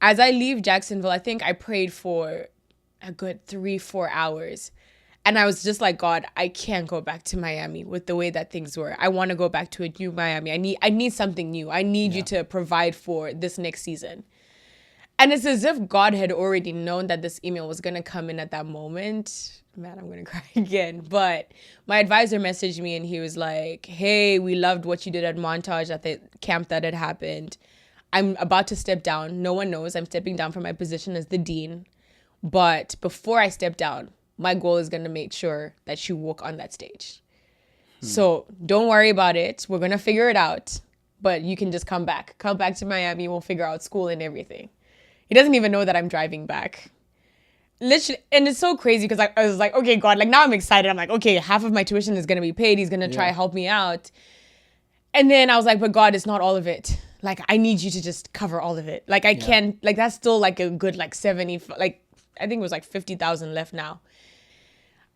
as I leave Jacksonville, I think I prayed for a good 3-4 hours. And I was just like, God, I can't go back to Miami with the way that things were. I want to go back to a new Miami. I need something new. I need you to provide for this next season. And it's as if God had already known that this email was going to come in at that moment. Man, I'm going to cry again. But my advisor messaged me and he was like, hey, we loved what you did at Montage at the camp that had happened. I'm about to step down. No one knows. I'm stepping down from my position as the dean. But before I step down, my goal is going to make sure that you walk on that stage. So don't worry about it. We're going to figure it out. But you can just come back. Come back to Miami. We'll figure out school and everything. He doesn't even know that I'm driving back. Literally, and it's so crazy because I was like, okay, God, like now I'm excited. I'm like, okay, half of my tuition is going to be paid. He's going to try help me out. And then I was like, but God, it's not all of it. Like, I need you to just cover all of it. Like, I can't, like, that's still like a good, like 70, like, I think it was like 50,000 left now.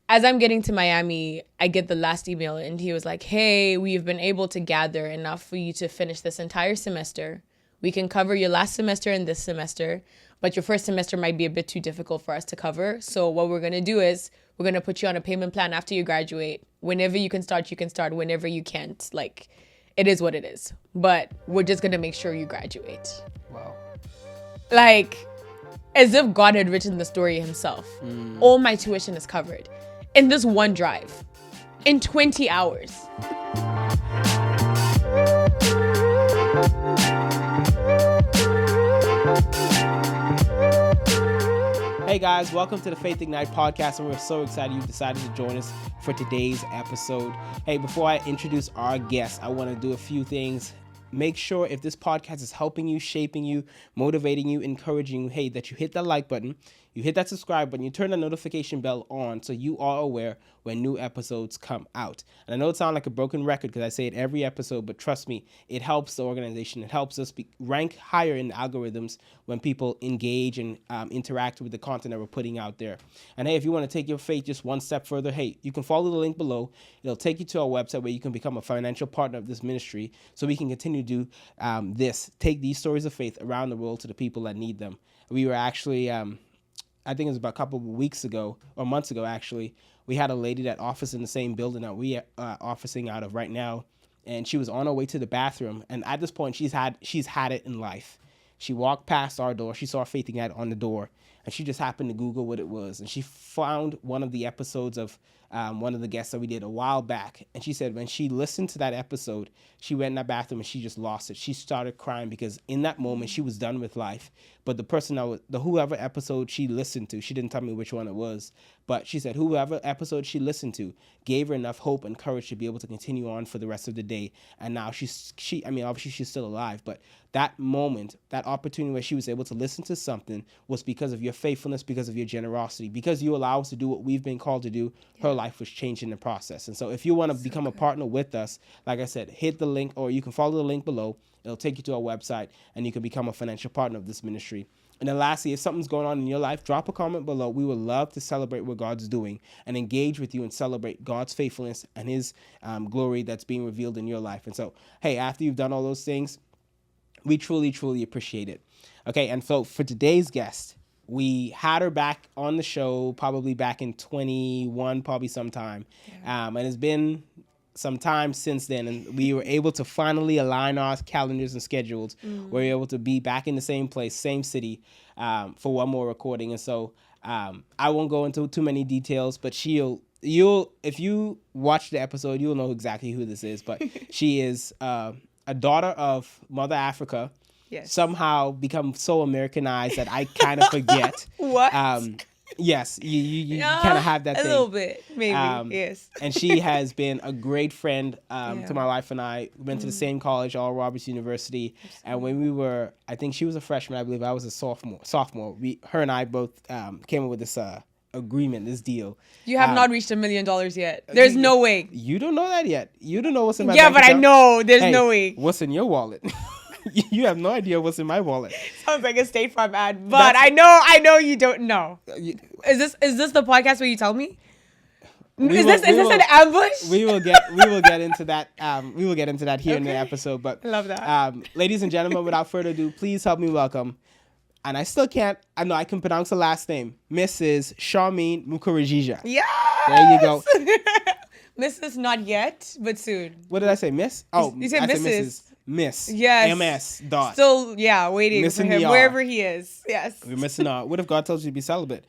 As I'm getting to Miami, I get the last email and he was like, hey, we've been able to gather enough for you to finish this entire semester. We can cover your last semester and this semester, but your first semester might be a bit too difficult for us to cover. So what we're going to do is we're going to put you on a payment plan after you graduate. Whenever you can start, you can start. Whenever you can't, like, it is what it is. But we're just going to make sure you graduate. Wow. Like, as if God had written the story himself. All my tuition is covered in this one drive in 20 hours. Hey guys, welcome to the Faith Ignite podcast, and we're so excited you've decided to join us for today's episode. Hey, before I introduce our guest, I want to do a few things. Make sure if this podcast is helping you, shaping you, motivating you, encouraging you, hey, that you hit that like button, you hit that subscribe button, you turn the notification bell on so you are aware when new episodes come out. And I know it sounds like a broken record because I say it every episode, but trust me, it helps the organization. It helps us rank higher in the algorithms when people engage and interact with the content that we're putting out there. And hey, if you want to take your faith just one step further, hey, you can follow the link below. It'll take you to our website where you can become a financial partner of this ministry so we can continue to do take these stories of faith around the world to the people that need them. We were actually, I think it was about a couple of weeks ago or months ago, actually, we had a lady that officed in the same building that we are officing out of right now. And she was on her way to the bathroom. And at this point, she's had it in life. She walked past our door. She saw Faith Ignite on the door. And she just happened to Google what it was. And she found one of the episodes of one of the guests that we did a while back. And she said when she listened to that episode, she went in that bathroom and she just lost it. She started crying because in that moment, she was done with life. But the person whoever episode she listened to, she didn't tell me which one it was, but she said whoever episode she listened to gave her enough hope and courage to be able to continue on for the rest of the day. And now obviously she's still alive, but that moment, that opportunity where she was able to listen to something was because of your faithfulness, because of your generosity, because you allow us to do what we've been called to do. Her life was changed in the process. And so if you want to become a partner with us, like I said, hit the link or you can follow the link below. It'll take you to our website and you can become a financial partner of this ministry. And then lastly, if something's going on in your life, drop a comment below. We would love to celebrate what God's doing and engage with you and celebrate God's faithfulness and his glory that's being revealed in your life. And so, hey, after you've done all those things, we truly, truly appreciate it. Okay, and so for today's guest, we had her back on the show probably back in 21, probably sometime. And it's been some time since then, and we were able to finally align our calendars and schedules. We were able to be back in the same place, same city, for one more recording. And so I won't go into too many details, but if you watch the episode, you'll know exactly who this is. But she is a daughter of Mother Africa. Yes. Somehow become so Americanized that I kind of forget. What? Yes, you kind of have that thing. A little bit, maybe, yes. And she has been a great friend to my wife and I. We went to the same college, Oral Roberts University. And when we were, I think she was a freshman, I believe I was a sophomore. Her and I both came up with this agreement, this deal. You have not reached $1 million yet. There's no way. You don't know that yet. You don't know what's in my bank account. I know. There's no way. What's in your wallet? You have no idea what's in my wallet. Sounds like a State Farm ad, but I know you don't know. Is this the podcast where you tell me? Is this an ambush? We will get into that. We will get into that here in the episode. But love that. Ladies and gentlemen, without further ado, please help me welcome and I still can't. I know I can pronounce the last name, Mrs. Charmaine Mukurazhizha. Yeah. There you go. Mrs. Not yet, but soon. What did I say, Miss? Oh, you said I Mrs. said Mrs. Miss. Yes. MS. Dot. Still, yeah, waiting Missing for him the R. wherever he is. Yes. We're missing out. What if God tells you to be celibate?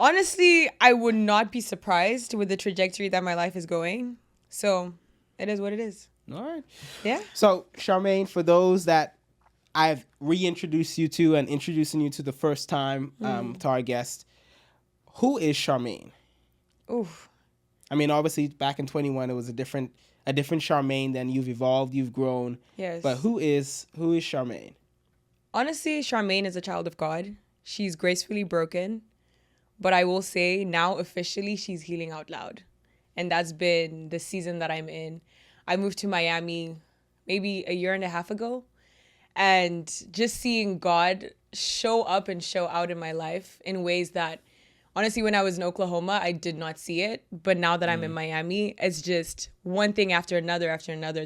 Honestly, I would not be surprised with the trajectory that my life is going. So it is what it is. All right. Yeah. So, Charmaine, for those that I've reintroduced you to and introducing you to the first time to our guest, who is Charmaine? Oof. I mean, obviously, back in 21, it was a different Charmaine. Then you've evolved, you've grown. Yes. But who is Charmaine? Honestly, Charmaine is a child of God. She's gracefully broken. But I will say now officially she's healing out loud. And that's been the season that I'm in. I moved to Miami maybe a year and a half ago. And just seeing God show up and show out in my life in ways that, honestly, when I was in Oklahoma, I did not see it. But now that I'm in Miami, it's just one thing after another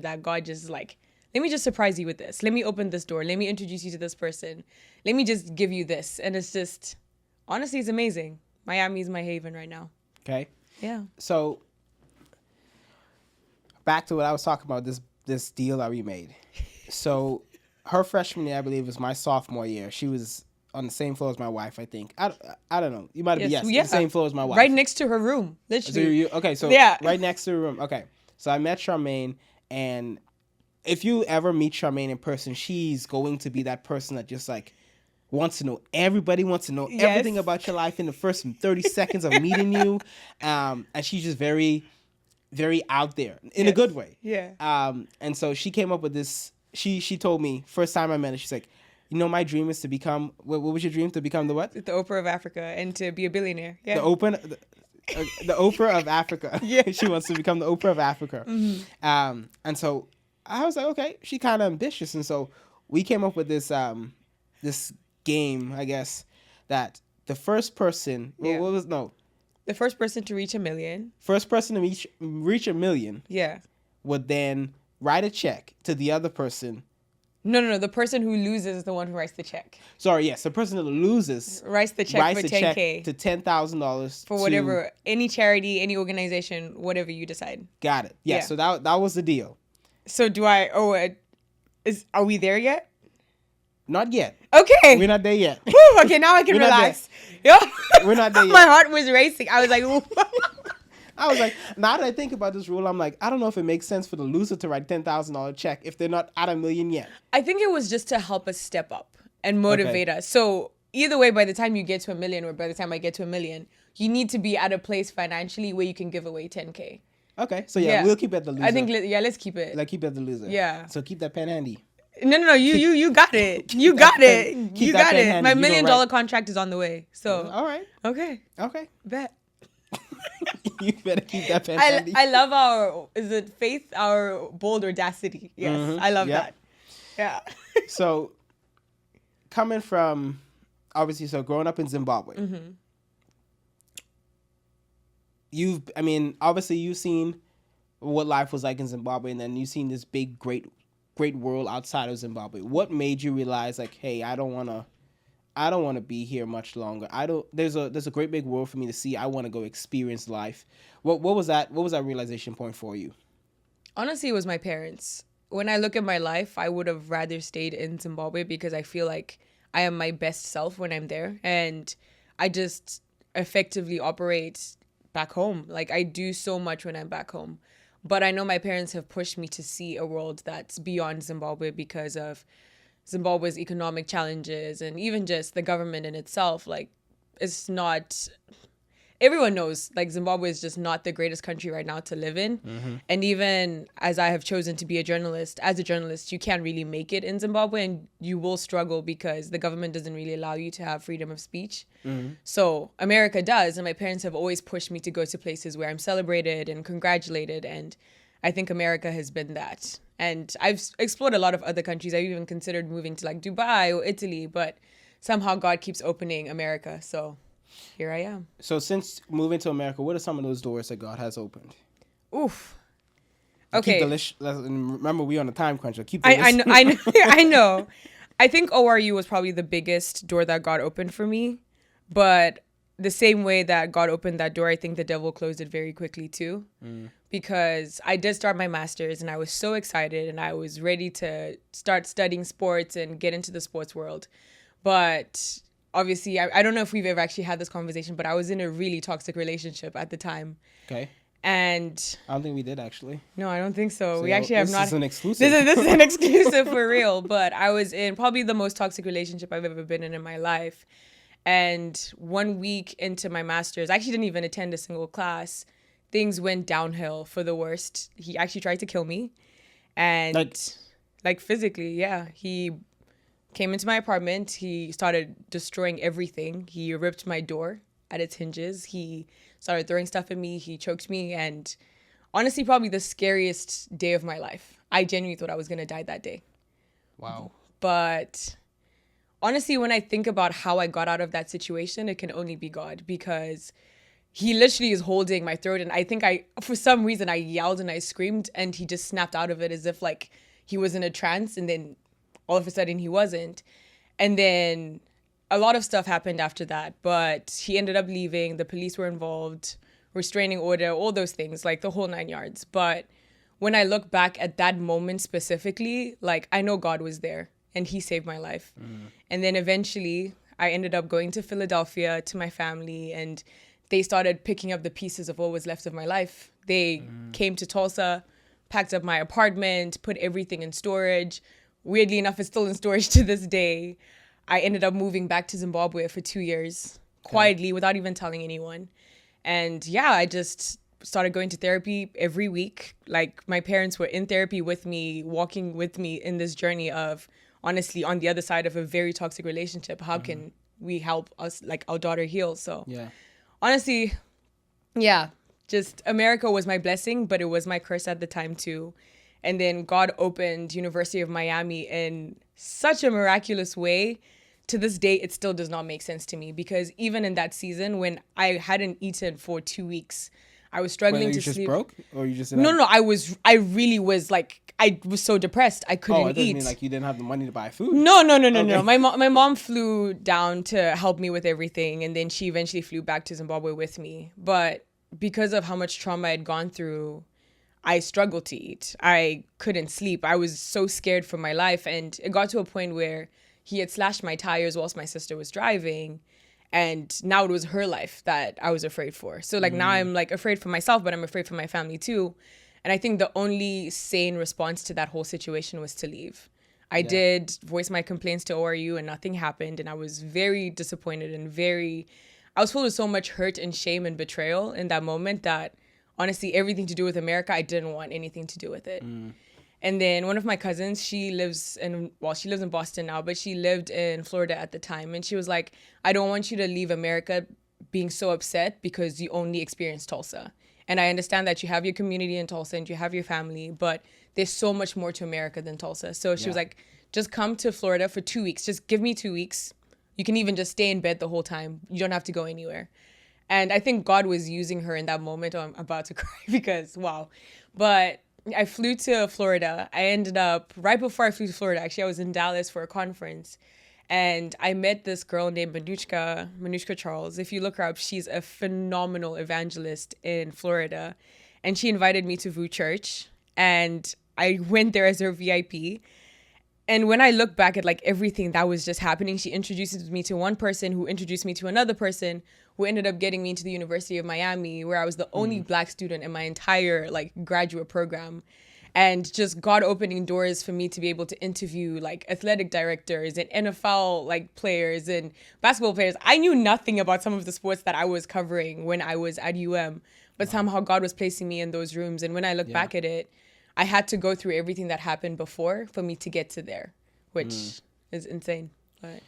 that God just is like, let me just surprise you with this. Let me open this door. Let me introduce you to this person. Let me just give you this. And it's just, honestly, it's amazing. Miami is my haven right now. Okay. Yeah. So, back to what I was talking about, this deal that we made. So, her freshman year, I believe, was my sophomore year. She was on the same floor as my wife, I think. I don't know. You might have been, the same floor as my wife. Right next to her room, literally. So right next to her room. Okay. So I met Charmaine, and if you ever meet Charmaine in person, she's going to be that person that just like wants to know. Everybody wants to know everything about your life in the first 30 seconds of meeting you. And she's just very, very out there in a good way. Yeah. And so she came up with this. She told me, first time I met her, she's like, you know, my dream is to become, what was your dream? To become the what? The Oprah of Africa and to be a billionaire. Yeah. The Oprah of Africa. Yeah. She wants to become the Oprah of Africa. Mm-hmm. And so I was like, okay, she kind of ambitious. And so we came up with this this game, I guess, that the first person, the first person to reach 1 million. First person to reach 1 million. Yeah. Would then write a check to the other person. No. The person who loses is the one who writes the check. Sorry, yes. The person that loses writes the check for $10K. To $10,000. For whatever, any charity, any organization, whatever you decide. Got it. Yeah. So that was the deal. So are we there yet? Not yet. Okay. We're not there yet. Whew, okay, now I can relax. Yeah. We're not there yet. My heart was racing. I was like, now that I think about this rule, I'm like, I don't know if it makes sense for the loser to write $10,000 check if they're not at 1 million yet. I think it was just to help us step up and motivate us. So either way, by the time you get to 1 million or by the time I get to 1 million, you need to be at a place financially where you can give away 10K. Okay. So we'll keep it at the loser. I think, let's keep it. Like keep it at the loser. Yeah. So keep that pen handy. No, you got it. You got it. You got it. Handy. My $1 million contract is on the way. So. All right. Okay. Bet. You better keep that pen handy. I love our bold audacity. Yes, I love that. Yeah. So, coming from, obviously, growing up in Zimbabwe, obviously you've seen what life was like in Zimbabwe, and then you've seen this big, great world outside of Zimbabwe. What made you realize, like, hey, I don't want to be here much longer. There's a great big world for me to see. I want to go experience life. What was that realization point for you? Honestly, it was my parents. When I look at my life, I would have rather stayed in Zimbabwe because I feel like I am my best self when I'm there. And I just effectively operate back home. Like, I do so much when I'm back home. But I know my parents have pushed me to see a world that's beyond Zimbabwe because of Zimbabwe's economic challenges and even just the government in itself. Like, it's not, everyone knows, like, Zimbabwe is just not the greatest country right now to live in. And even as I have chosen to be a journalist, you can't really make it in Zimbabwe, and you will struggle because the government doesn't really allow you to have freedom of speech. So America does, and my parents have always pushed me to go to places where I'm celebrated and congratulated, and I think America has been that. And I've explored a lot of other countries. I've even considered moving to like Dubai or Italy, but somehow God keeps opening America. So here I am. So since moving to America, what are some of those doors that God has opened? Oof. Okay. Remember, we're on a time crunch. So keep I know. I know. I think ORU was probably the biggest door that God opened for me. But the same way that God opened that door, I think the devil closed it very quickly too. Because I did start my master's and I was so excited and I was ready to start studying sports and get into the sports world. But obviously, I don't know if we've ever actually had this conversation, but I was in a really toxic relationship at the time. Okay. And I don't think we did, actually. No, I don't think so. We actually have not. This is an exclusive. This is an exclusive for real. But I was in probably the most toxic relationship I've ever been in my life. And 1 week into my master's, I actually didn't even attend a single class. Things went downhill for the worst. He actually tried to kill me. And like physically, yeah. He came into my apartment. He started destroying everything. He ripped my door at its hinges. He started throwing stuff at me. He choked me. And honestly, probably the scariest day of my life. I genuinely thought I was going to die that day. Wow. But honestly, when I think about how I got out of that situation, it can only be God, because he literally is holding my throat. And I think for some reason, I yelled and I screamed and he just snapped out of it as if like he was in a trance. And then all of a sudden he wasn't. And then a lot of stuff happened after that, but he ended up leaving. The police were involved, restraining order, all those things, like the whole 9 yards. But when I look back at that moment specifically, like I know God was there and he saved my life. And then eventually I ended up going to Philadelphia to my family, and they started picking up the pieces of what was left of my life. They came to Tulsa, packed up my apartment, put everything in storage. Weirdly enough, it's still in storage to this day. I ended up moving back to Zimbabwe for 2 years, quietly, without even telling anyone. And yeah, I just started going to therapy every week. Like my parents were in therapy with me, walking with me in this journey of, honestly, on the other side of a very toxic relationship, how can we help us, like our daughter, heal? So honestly, yeah, just America was my blessing, but it was my curse at the time too. And then God opened University of Miami in such a miraculous way. To this day, it still does not make sense to me, because even in that season when I hadn't eaten for 2 weeks, I was struggling to sleep. You just broke, or you just No. I really was like, I was so depressed I couldn't eat. It doesn't mean like you didn't have the money to buy food. No. Okay. My mom flew down to help me with everything, and then she eventually flew back to Zimbabwe with me. But because of how much trauma I had gone through, I struggled to eat. I couldn't sleep. I was so scared for my life, and it got to a point where he had slashed my tires whilst my sister was driving. And now it was her life that I was afraid for. So like now I'm like afraid for myself, but I'm afraid for my family too. And I think the only sane response to that whole situation was to leave. I did voice my complaints to ORU and nothing happened. And I was very disappointed and I was filled with so much hurt and shame and betrayal in that moment that honestly, everything to do with America, I didn't want anything to do with it. And then one of my cousins, she lives in Boston now, but she lived in Florida at the time. And she was like, I don't want you to leave America being so upset because you only experienced Tulsa. And I understand that you have your community in Tulsa and you have your family, but there's so much more to America than Tulsa. So she was like, just come to Florida for 2 weeks. Just give me 2 weeks. You can even just stay in bed the whole time. You don't have to go anywhere. And I think God was using her in that moment. I'm about to cry because, wow. But I flew to Florida. I ended up, right before I flew to Florida, actually, I was in Dallas for a conference. And I met this girl named Manushka Charles. If you look her up, she's a phenomenal evangelist in Florida. And she invited me to VU Church. And I went there as her VIP. And when I look back at like everything that was just happening, she introduces me to one person who introduced me to another person who ended up getting me into the University of Miami, where I was the only Black student in my entire like graduate program. And just God opening doors for me to be able to interview like athletic directors and NFL like players and basketball players. I knew nothing about some of the sports that I was covering when I was at but somehow God was placing me in those rooms. And when I look back at it, I had to go through everything that happened before for me to get to there, which is insane. But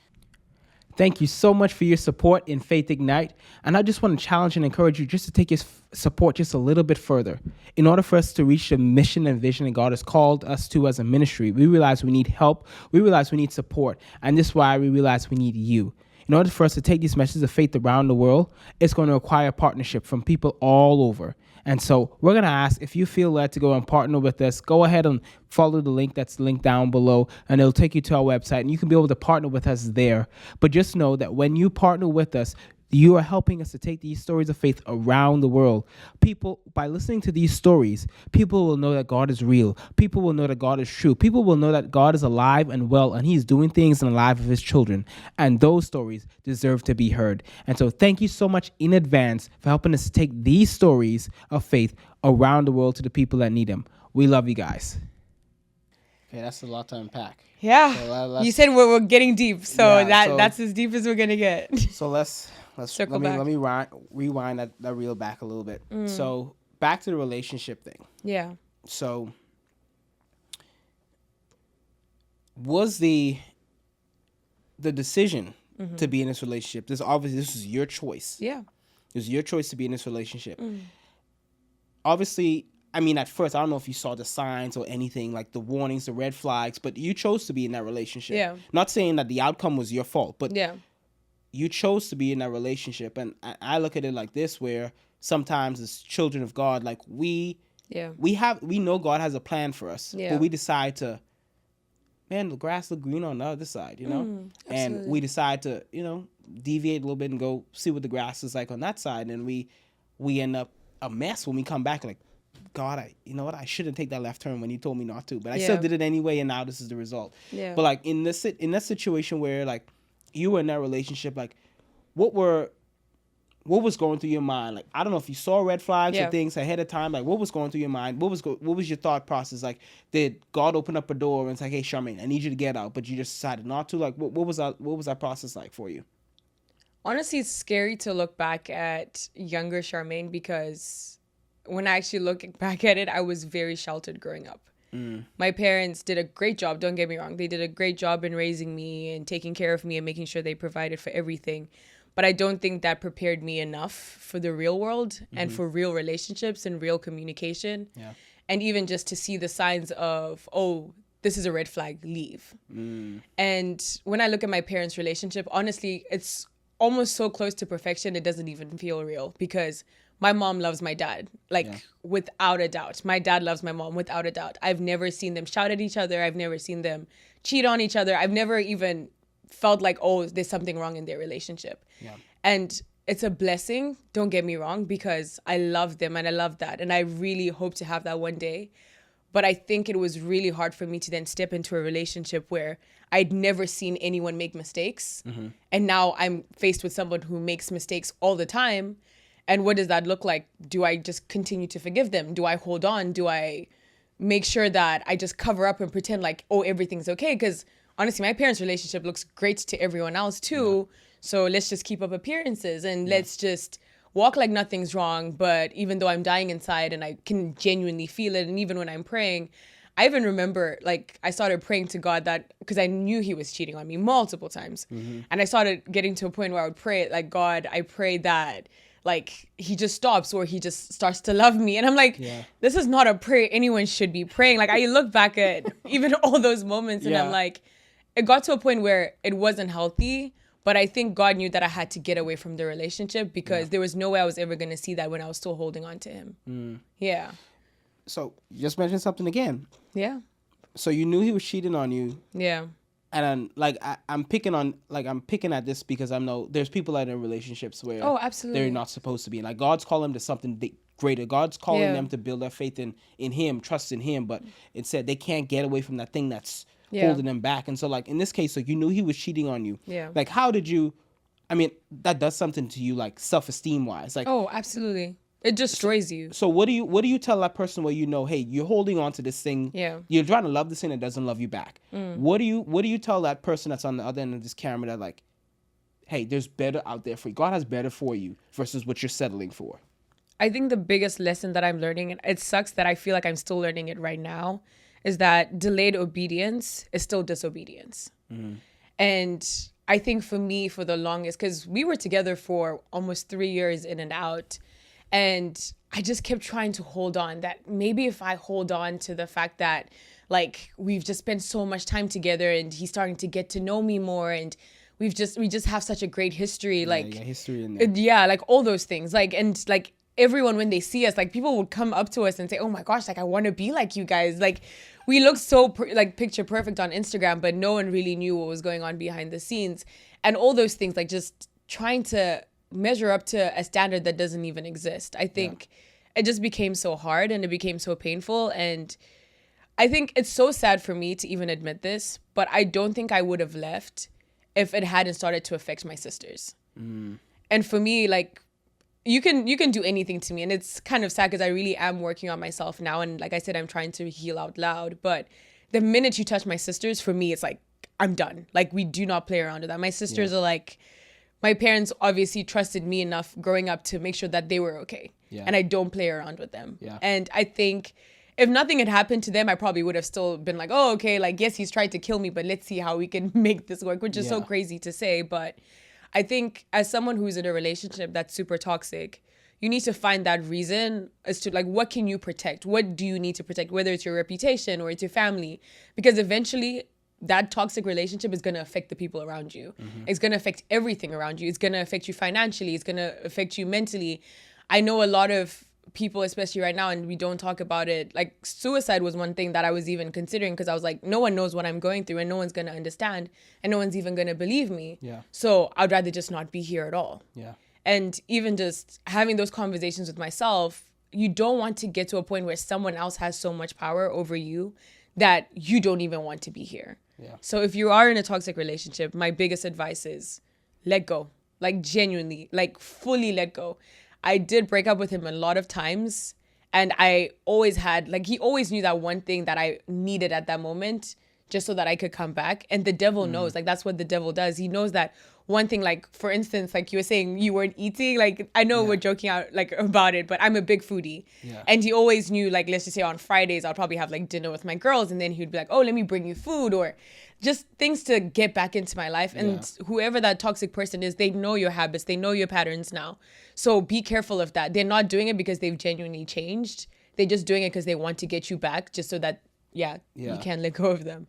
thank you so much for your support in Faith Ignite. And I just want to challenge and encourage you just to take your support just a little bit further. In order for us to reach the mission and vision that God has called us to as a ministry, we realize we need help. We realize we need support. And this is why we realize we need you. In order for us to take these messages of faith around the world, it's going to require partnership from people all over. And so we're going to ask if you feel led to go and partner with us, go ahead and follow the link that's linked down below, and it'll take you to our website, and you can be able to partner with us there. But just know that when you partner with us, you are helping us to take these stories of faith around the world. People, by listening to these stories, people will know that God is real. People will know that God is true. People will know that God is alive and well, and he's doing things in the life of his children. And those stories deserve to be heard. And so thank you so much in advance for helping us to take these stories of faith around the world to the people that need them. We love you guys. Okay, that's a lot to unpack. Yeah. So you said we're getting deep, so that's as deep as we're gonna get. So let me rewind that reel back a little bit. So back to the relationship thing. Yeah. So was the decision to be in this relationship? This was your choice. Yeah. It was your choice to be in this relationship. Obviously, I mean, at first, I don't know if you saw the signs or anything, like the warnings, the red flags, but you chose to be in that relationship. Yeah. Not saying that the outcome was your fault, but yeah. You chose to be in that relationship. And I look at it like this, where sometimes as children of God, like we know God has a plan for us, but we decide to, man, the grass look green on the other side, you know? And we decide to, deviate a little bit and go see what the grass is like on that side. And we end up a mess when we come back, like, God, you know what? I shouldn't take that left turn when you told me not to, but I still did it anyway, and now this is the result. Yeah. But like in that situation where like you were in that relationship, like what was going through your mind? Like, I don't know if you saw red flags or things ahead of time. Like, what was going through your mind? What was your thought process? Like, did God open up a door and it's like, hey, Charmaine, I need you to get out, but you just decided not to? Like, what was that process like for you? Honestly, it's scary to look back at younger Charmaine, because when I actually look back at it, I was very sheltered growing up. My parents did a great job. Don't get me wrong. They did a great job in raising me and taking care of me and making sure they provided for everything. But I don't think that prepared me enough for the real world and for real relationships and real communication. Yeah. And even just to see the signs of, oh, this is a red flag, leave. And when I look at my parents' relationship, honestly, it's almost so close to perfection, it doesn't even feel real, because my mom loves my dad, without a doubt. My dad loves my mom, without a doubt. I've never seen them shout at each other. I've never seen them cheat on each other. I've never even felt like, oh, there's something wrong in their relationship. Yeah. And it's a blessing, don't get me wrong, because I love them and I love that. And I really hope to have that one day. But I think it was really hard for me to then step into a relationship where I'd never seen anyone make mistakes. And now I'm faced with someone who makes mistakes all the time. And what does that look like? Do I just continue to forgive them? Do I hold on? Do I make sure that I just cover up and pretend like, oh, everything's okay? Because honestly, my parents' relationship looks great to everyone else too. Yeah. So let's just keep up appearances and let's just walk like nothing's wrong. But even though I'm dying inside and I can genuinely feel it, and even when I'm praying, I even remember, like, I started praying to God that, because I knew he was cheating on me multiple times. And I started getting to a point where I would pray, like, God, I pray that, like, he just stops or he just starts to love me. And I'm like, this is not a prayer anyone should be praying. Like, I look back at even all those moments and I'm like, it got to a point where it wasn't healthy. But I think God knew that I had to get away from the relationship, because there was no way I was ever going to see that when I was still holding on to him. Yeah. So you just mentioned something again. Yeah. So you knew he was cheating on you. Yeah. And I'm picking at this because I know there's people that are in relationships where they're not supposed to be. Like, God's calling them to something greater. God's calling them to build their faith in him, trust in him. But instead, they can't get away from that thing that's holding them back. And so, like, in this case, like, you knew he was cheating on you. Yeah. Like, how did you? I mean, that does something to you, like, self-esteem wise. Like, oh, absolutely. It destroys you. So what do you tell that person where you know, hey, you're holding on to this thing. Yeah. You're trying to love this thing that doesn't love you back. What do you tell that person that's on the other end of this camera that, like, hey, there's better out there for you. God has better for you versus what you're settling for. I think the biggest lesson that I'm learning, and it sucks that I feel like I'm still learning it right now, is that delayed obedience is still disobedience. And I think for me, for the longest, because we were together for almost 3 years in and out, and I just kept trying to hold on, that maybe if I hold on to the fact that, like, we've just spent so much time together and he's starting to get to know me more, and we just have such a great history, like, history in there. Yeah, like all those things, like, and like everyone, when they see us, like people would come up to us and say, oh my gosh, like I want to be like you guys. Like we look so like picture perfect on Instagram, but no one really knew what was going on behind the scenes. And all those things, like just trying to measure up to a standard that doesn't even exist. I think it just became so hard and it became so painful. And I think it's so sad for me to even admit this, but I don't think I would have left if it hadn't started to affect my sisters. And for me, like, you can do anything to me, and it's kind of sad because I really am working on myself now, and like I said, I'm trying to heal out loud. But the minute you touch my sisters, for me, it's like I'm done. Like, we do not play around with that. My sisters are like, my parents obviously trusted me enough growing up to make sure that they were okay, and I don't play around with them. And I think if nothing had happened to them, I probably would have still been like, oh, okay, like, yes, he's tried to kill me, but let's see how we can make this work, which is so crazy to say. But I think as someone who's in a relationship that's super toxic, you need to find that reason as to like, what can you protect? What do you need to protect? Whether it's your reputation or it's your family, because eventually that toxic relationship is going to affect the people around you. It's going to affect everything around you. It's going to affect you financially. It's going to affect you mentally. I know a lot of people, especially right now, and we don't talk about it, like suicide was one thing that I was even considering, because I was like, no one knows what I'm going through and no one's going to understand and no one's even going to believe me. So I'd rather just not be here at all. And even just having those conversations with myself, you don't want to get to a point where someone else has so much power over you that you don't even want to be here. So if you are in a toxic relationship, my biggest advice is let go. Like, genuinely, like, fully let go. I did break up with him a lot of times, and I always had, like, he always knew that one thing that I needed at that moment just so that I could come back. And the devil knows, like, that's what the devil does. He knows that one thing, like, for instance, like you were saying, you weren't eating. Like, I know we're joking out, like, about it, but I'm a big foodie. And he always knew, like, let's just say on Fridays, I'll probably have, like, dinner with my girls. And then he'd be like, oh, let me bring you food, or just things to get back into my life. And whoever that toxic person is, they know your habits. They know your patterns now. So be careful of that. They're not doing it because they've genuinely changed. They're just doing it because they want to get you back, just so that, you can't let go of them.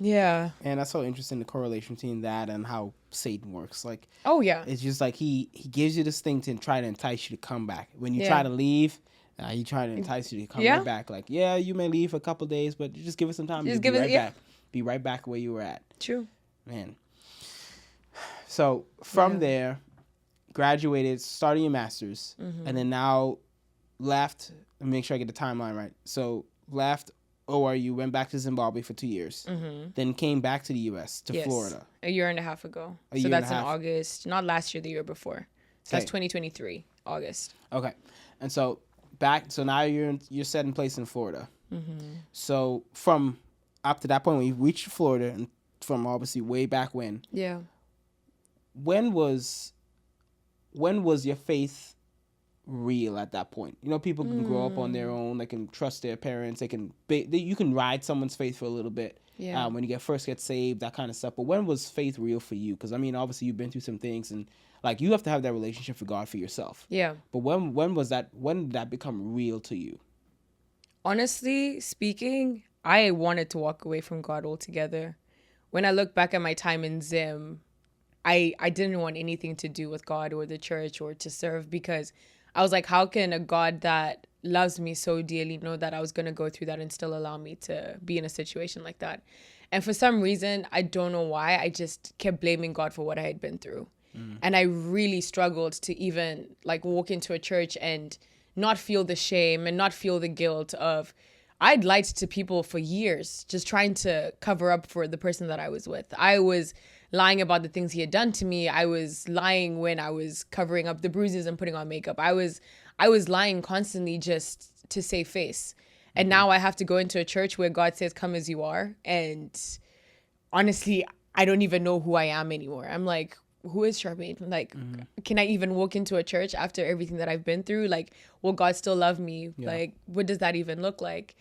Yeah. And that's so interesting, the correlation between that and how Satan works. Like, it's just like he gives you this thing to try to entice you to come back. When you try to leave, he try to entice you to come right back. Like, you may leave for a couple of days, but you just give it some time. Just give it right back. Be right back where you were at. True. Man. So from there, graduated, started your master's, and then now left. Let me make sure I get the timeline right. So left ORU, went back to Zimbabwe for 2 years, then came back to the U.S., to Florida. A year and a half ago. So that's in August. Not last year, the year before. So that's 2023, August. Okay. And so back, so now you're set in place in Florida. So from up to that point, when you reached Florida, and from obviously way back when. When was your faith real at that point? You know, people can grow up on their own. They can trust their parents. You can ride someone's faith for a little bit. When you first get saved, that kind of stuff. But when was faith real for you? Because I mean, obviously you've been through some things, and like you have to have that relationship with God for yourself. But when was that? When did that become real to you? Honestly speaking, I wanted to walk away from God altogether. When I look back at my time in Zim, I didn't want anything to do with God or the church or to serve, because I was like, how can a God that loves me so dearly know that I was going to go through that and still allow me to be in a situation like that? And for some reason, I don't know why, I just kept blaming God for what I had been through. And I really struggled to even like walk into a church and not feel the shame and not feel the guilt of, I'd lied to people for years, just trying to cover up for the person that I was with. I was lying about the things he had done to me. I was lying when I was covering up the bruises and putting on makeup. I was lying constantly just to save face. And now I have to go into a church where God says, come as you are. And honestly, I don't even know who I am anymore. I'm like, who is Charmaine? Like, can I even walk into a church after everything that I've been through? Like, will God still love me? Like, what does that even look like?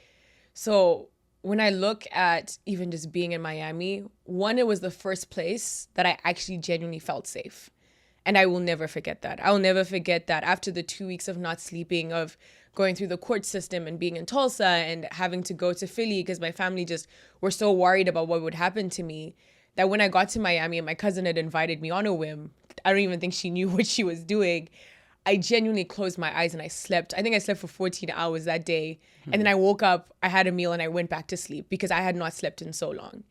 So when I look at even just being in Miami, one, it was the first place that I actually genuinely felt safe. And I will never forget that. I will never forget that after the 2 weeks of not sleeping, of going through the court system and being in Tulsa and having to go to Philly because my family just were so worried about what would happen to me, that when I got to Miami and my cousin had invited me on a whim, I don't even think she knew what she was doing. I genuinely closed my eyes and I slept. I think I slept for 14 hours that day. And then I woke up, I had a meal, and I went back to sleep because I had not slept in so long.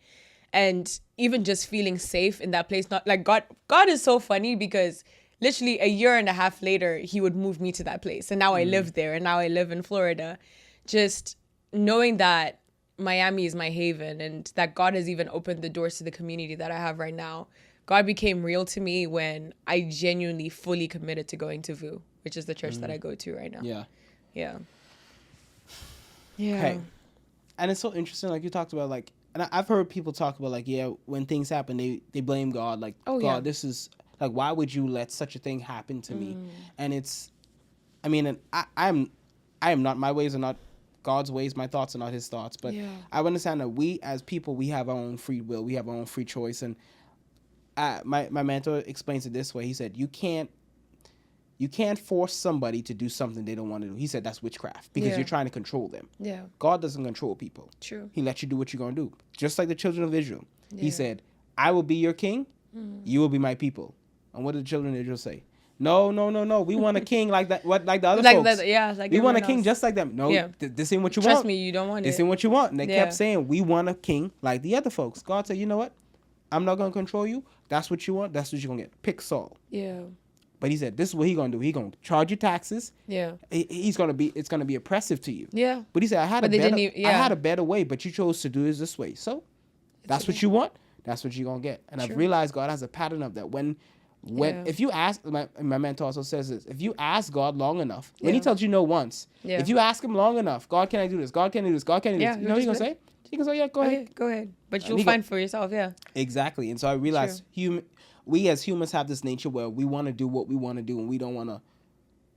And even just feeling safe in that place, not like God is so funny because literally a year and a half later, he would move me to that place. And now I live there, and now I live in Florida. Just knowing that Miami is my haven and that God has even opened the doors to the community that I have right now. God became real to me when I genuinely fully committed to going to VU, which is the church that I go to right now. Yeah. Yeah. Yeah. Hey, and it's so interesting, like you talked about, like, and I've heard people talk about, like, yeah, when things happen, they blame God, like, God, this is, like, why would you let such a thing happen to me? And it's, I mean, and I am not, my ways are not God's ways, my thoughts are not his thoughts, but I understand that we, as people, we have our own free will, we have our own free choice, and my mentor explains it this way. He said, you can't force somebody to do something they don't want to do. He said that's witchcraft because you're trying to control them. Yeah. God doesn't control people. True. He lets you do what you're going to do. Just like the children of Israel. He said, I will be your king. You will be my people. And what did the children of Israel say? No. We want a king like that. What, like the other folks. We want a king just like them. No, this ain't what you want. Trust me, you don't want it. This ain't what you want. And they kept saying, we want a king like the other folks. God said, you know what? I'm not going to control you. That's what you want. That's what you're going to get. Pick Saul. Yeah. But he said, this is what he's going to do. He's going to charge you taxes. Yeah. It's going to be oppressive to you. Yeah. But he said, I had a better way, but you chose to do it this way. So that's what you want. That's what you're going to get. And I've realized God has a pattern of that. When if you ask, my mentor also says this, if you ask God long enough, when he tells you no once, if you ask him long enough, God, can I do this? God, can I do this? God, can I do this? You know what he's going to say? He can say, yeah, go ahead. Go ahead. But you'll find for yourself, Exactly. And so I realized we as humans have this nature where we want to do what we want to do, and we don't want to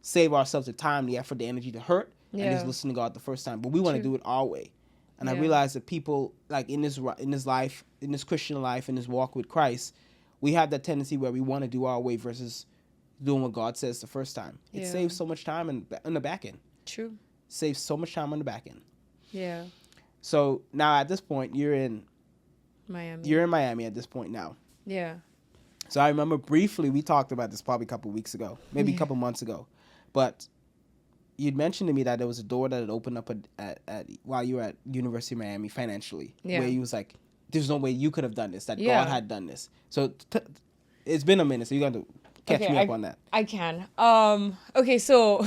save ourselves the time, the effort, the energy to hurt and just listen to God the first time. But we want to do it our way. And I realized that people, like in this life, in this Christian life, in this walk with Christ, we have that tendency where we want to do our way versus doing what God says the first time. It saves so much time in the back end. True. Saves so much time on the back end. Yeah. So now at this point, you're in Miami. You're in Miami at this point now. Yeah. So I remember briefly, we talked about this probably a couple weeks ago, maybe a couple months ago. But you'd mentioned to me that there was a door that had opened up at while you were at University of Miami financially, where you was like, there's no way you could have done this, that God had done this. So it's been a minute, so you got to catch me up on that. I can. Okay, so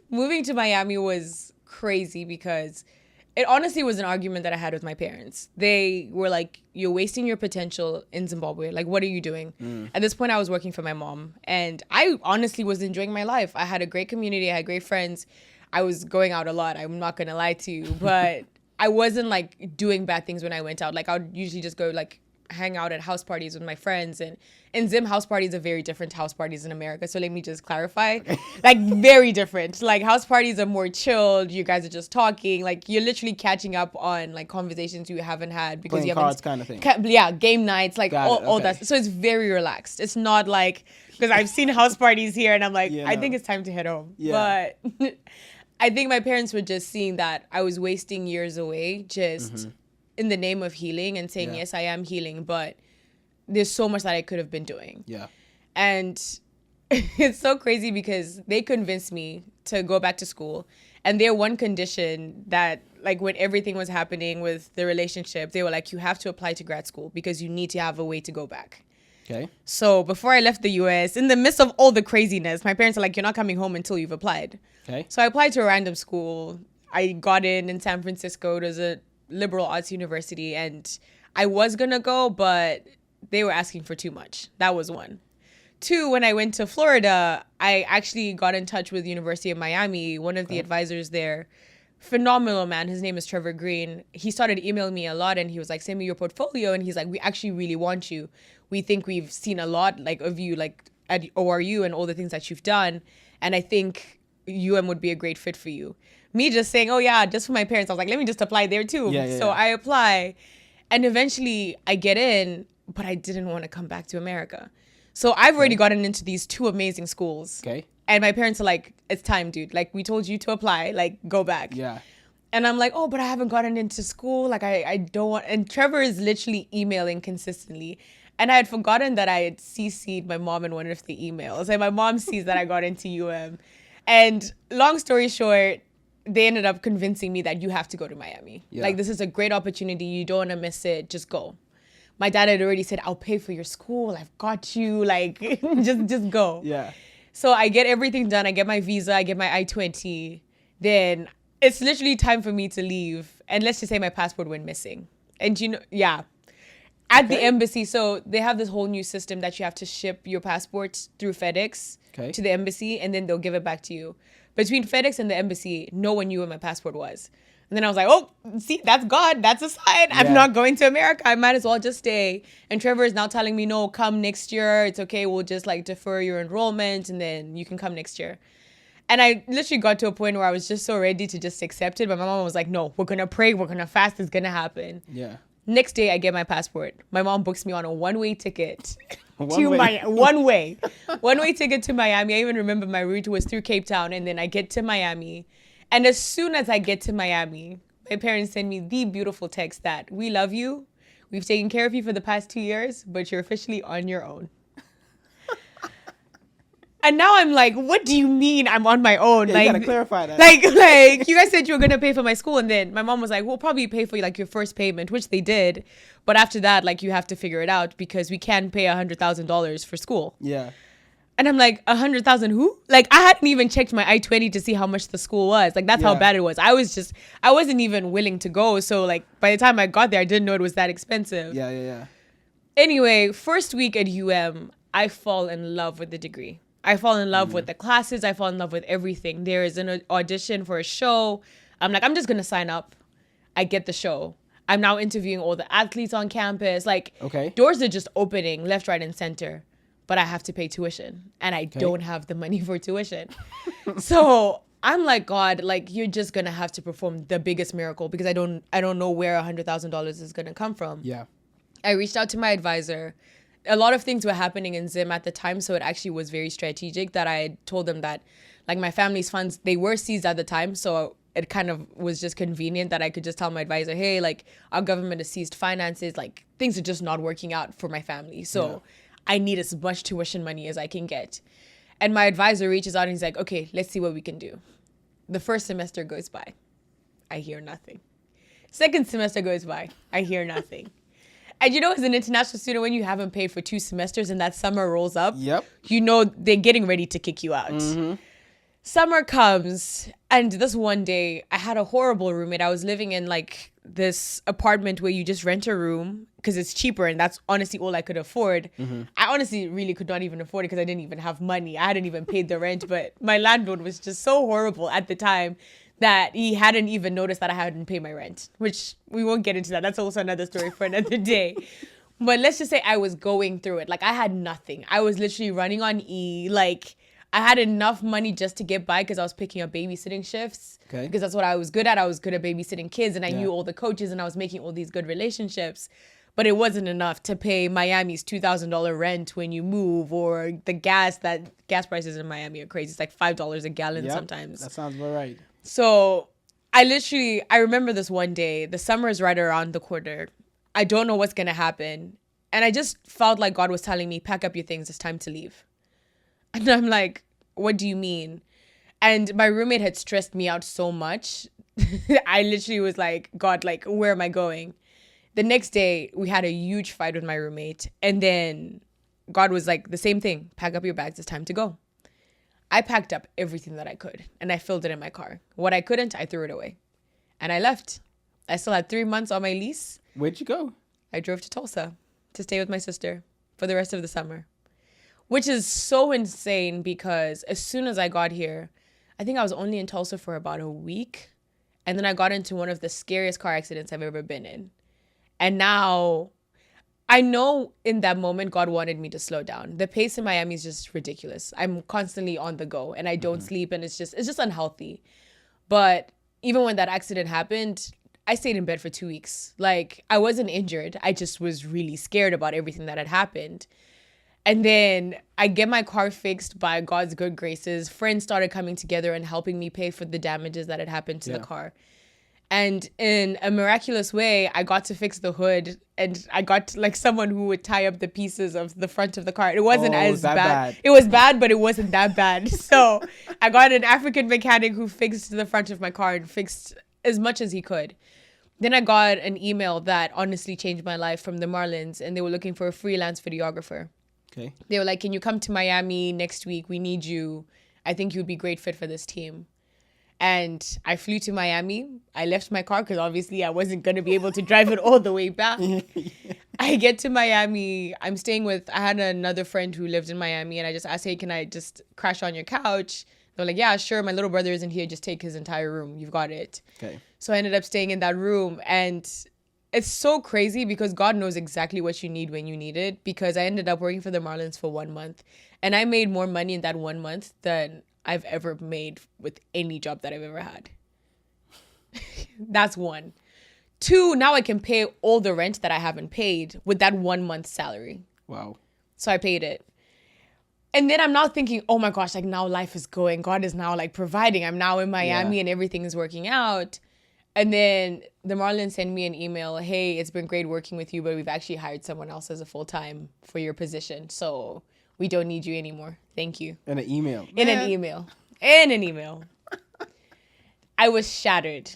moving to Miami was crazy because it honestly was an argument that I had with my parents. They were like, you're wasting your potential in Zimbabwe. Like, what are you doing? At this point, I was working for my mom. And I honestly was enjoying my life. I had a great community. I had great friends. I was going out a lot. I'm not going to lie to you. But I wasn't, like, doing bad things when I went out. Like, I would usually just go, like, hang out at house parties with my friends, and in Zim, house parties are very different to house parties in America. So let me just clarify, like very different. Like house parties are more chilled. You guys are just talking. Like you're literally catching up on like conversations you haven't had because playing you haven't cards kind of thing. Yeah, game nights, like all that. So it's very relaxed. It's not like, because I've seen house parties here and I'm like, I think it's time to head home. Yeah. But I think my parents were just seeing that I was wasting years away just in the name of healing and saying, yes, I am healing, but there's so much that I could have been doing. Yeah. And it's so crazy because they convinced me to go back to school. And their one condition that, like, when everything was happening with the relationship, they were like, you have to apply to grad school because you need to have a way to go back. Okay. So before I left the US, in the midst of all the craziness, my parents are like, you're not coming home until you've applied. Okay. So I applied to a random school. I got in San Francisco. There's a liberal arts university, and I was gonna go, but they were asking for too much. That was one. Two, when I went to Florida, I actually got in touch with University of Miami, one of the advisors there. Phenomenal man. His name is Trevor Green. He started emailing me a lot, and he was like, send me your portfolio. And he's like, we actually really want you. We think we've seen a lot like of you, like at ORU and all the things that you've done. And I think UM would be a great fit for you. Me just saying, oh yeah, just for my parents, I was like, let me just apply there too. So I apply, and eventually I get in, but I didn't want to come back to America. So I've already gotten into these two amazing schools. Okay. And my parents are like, it's time, dude. Like, we told you to apply, like, go back. Yeah. And I'm like, oh, but I haven't gotten into school. Like, I don't want. And Trevor is literally emailing consistently. And I had forgotten that I had CC'd my mom in one of the emails. And my mom sees that I got into UM. And long story short, they ended up convincing me that you have to go to Miami. Yeah. Like, this is a great opportunity. You don't want to miss it. Just go. My dad had already said, I'll pay for your school. I've got you. Like, just go. Yeah. So I get everything done. I get my visa. I get my I-20. Then it's literally time for me to leave. And let's just say my passport went missing. And at the embassy. So they have this whole new system that you have to ship your passports through FedEx to the embassy, and then they'll give it back to you. Between FedEx and the embassy, no one knew where my passport was. And then I was like, oh, see, that's God. That's a sign. I'm not going to America. I might as well just stay. And Trevor is now telling me, no, come next year. It's okay. We'll just like defer your enrollment and then you can come next year. And I literally got to a point where I was just so ready to just accept it. But my mom was like, no, we're going to pray. We're going to fast. It's going to happen. Yeah. Next day, I get my passport. My mom books me on a one-way ticket one-way ticket to Miami. I even remember my route was through Cape Town, and then I get to Miami. And as soon as I get to Miami, my parents send me the beautiful text that we love you. We've taken care of you for the past 2 years, but you're officially on your own. And now I'm like, what do you mean I'm on my own? Yeah, like, you gotta clarify that. Like you guys said you were gonna pay for my school, and then my mom was like, we'll probably pay for like your first payment, which they did. But after that, like, you have to figure it out because we can't pay $100,000 for school. Yeah. And I'm like, 100,000 who? Like, I hadn't even checked my I-20 to see how much the school was. Like, that's how bad it was. I wasn't even willing to go. So like, by the time I got there, I didn't know it was that expensive. Yeah. Anyway, first week at I fall in love with the degree. I fall in love with the classes. I fall in love with everything. There is an audition for a show. I'm like, I'm just going to sign up. I get the show. I'm now interviewing all the athletes on campus. Like, doors are just opening left, right, and center. But I have to pay tuition. And I don't have the money for tuition. So I'm like, God, like, you're just going to have to perform the biggest miracle because I don't know where $100,000 is going to come from. Yeah. I reached out to my advisor. A lot of things were happening in Zim at the time, so it actually was very strategic that I had told them that, like, my family's funds, they were seized at the time, so it kind of was just convenient that I could just tell my advisor, hey, like, our government has seized finances, like, things are just not working out for my family, so I need as much tuition money as I can get. And my advisor reaches out and he's like, okay, let's see what we can do. The first semester goes by. I hear nothing. Second semester goes by. I hear nothing. And as an international student, when you haven't paid for 2 semesters and that summer rolls up, you know they're getting ready to kick you out. Mm-hmm. Summer comes, and this one day, I had a horrible roommate. I was living in, like, this apartment where you just rent a room because it's cheaper, and that's honestly all I could afford. Mm-hmm. I honestly really could not even afford it because I didn't even have money. I hadn't even paid the rent, but my landlord was just so horrible at the time that he hadn't even noticed that I hadn't paid my rent, which we won't get into that. That's also another story for another day. But let's just say I was going through it. Like, I had nothing. I was literally running on E. Like, I had enough money just to get by because I was picking up babysitting shifts. Okay. Because that's what I was good at. I was good at babysitting kids, and I knew all the coaches, and I was making all these good relationships. But it wasn't enough to pay Miami's $2,000 rent when you move, or the gas prices in Miami are crazy. It's like $5 a gallon sometimes. That sounds about right. So I remember this one day, the summer is right around the corner. I don't know what's going to happen. And I just felt like God was telling me, pack up your things. It's time to leave. And I'm like, what do you mean? And my roommate had stressed me out so much. I literally was like, God, like, where am I going? The next day, we had a huge fight with my roommate. And then God was like, the same thing. Pack up your bags. It's time to go. I packed up everything that I could, and I filled it in my car. What I couldn't, I threw it away. And I left. I still had 3 months on my lease. Where'd you go? I drove to Tulsa to stay with my sister for the rest of the summer, which is so insane because as soon as I got here, I think I was only in Tulsa for about a week. And then I got into one of the scariest car accidents I've ever been in. And now I know in that moment, God wanted me to slow down. The pace in Miami is just ridiculous. I'm constantly on the go and I don't sleep, and it's just unhealthy. But even when that accident happened, I stayed in bed for 2 weeks. Like, I wasn't injured. I just was really scared about everything that had happened. And then I get my car fixed by God's good graces. Friends started coming together and helping me pay for the damages that had happened to the car. And in a miraculous way, I got to fix the hood, and I got like someone who would tie up the pieces of the front of the car. It wasn't as bad. It was bad, but it wasn't that bad. So I got an African mechanic who fixed the front of my car and fixed as much as he could. Then I got an email that honestly changed my life from the Marlins, and they were looking for a freelance videographer. Okay. They were like, "Can you come to Miami next week? We need you. I think you'd be great fit for this team." And I flew to Miami. I left my car because obviously I wasn't going to be able to drive it all the way back. I get to Miami. I had another friend who lived in Miami, and I just asked, "Hey, can I just crash on your couch?" They're like, "Yeah, sure. My little brother isn't here. Just take his entire room. You've got it." Okay. So I ended up staying in that room, and it's so crazy because God knows exactly what you need when you need it, because I ended up working for the Marlins for 1 month, and I made more money in that 1 month than I've ever made with any job that I've ever had. That's one. Two, now I can pay all the rent that I haven't paid with that 1 month salary. Wow. So I paid it. And then I'm now thinking, oh my gosh, like now life is going. God is now like providing. I'm now in Miami and everything is working out. And then the Marlins send me an email. "Hey, it's been great working with you, but we've actually hired someone else as a full-time for your position. So we don't need you anymore. Thank you." In an email. In an email. I was shattered.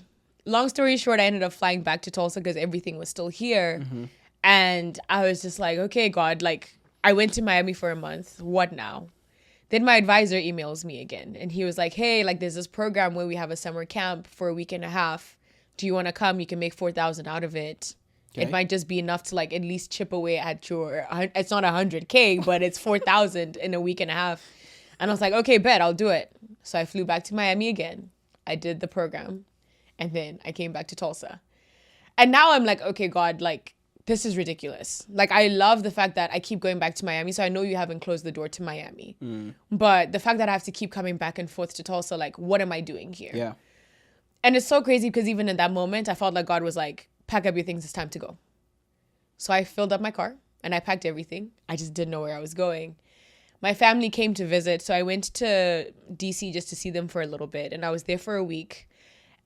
Long story short, I ended up flying back to Tulsa because everything was still here. Mm-hmm. And I was just like, okay, God, like I went to Miami for a month. What now? Then my advisor emails me again. And he was like, "Hey, like there's this program where we have a summer camp for a week and a half. Do you want to come? You can make $4,000 out of it. Okay. It might just be enough to like at least chip away at your, it's not 100K, but it's 4,000 in a week and a half." And I was like, okay, bet, I'll do it. So I flew back to Miami again. I did the program. And then I came back to Tulsa. And now I'm like, okay, God, like this is ridiculous. Like I love the fact that I keep going back to Miami. So I know you haven't closed the door to Miami. But the fact that I have to keep coming back and forth to Tulsa, like what am I doing here? Yeah. And it's so crazy because even in that moment, I felt like God was like, pack up your things, it's time to go. So I filled up my car and I packed everything. I just didn't know where I was going. My family came to visit, so I went to DC just to see them for a little bit, and I was there for a week.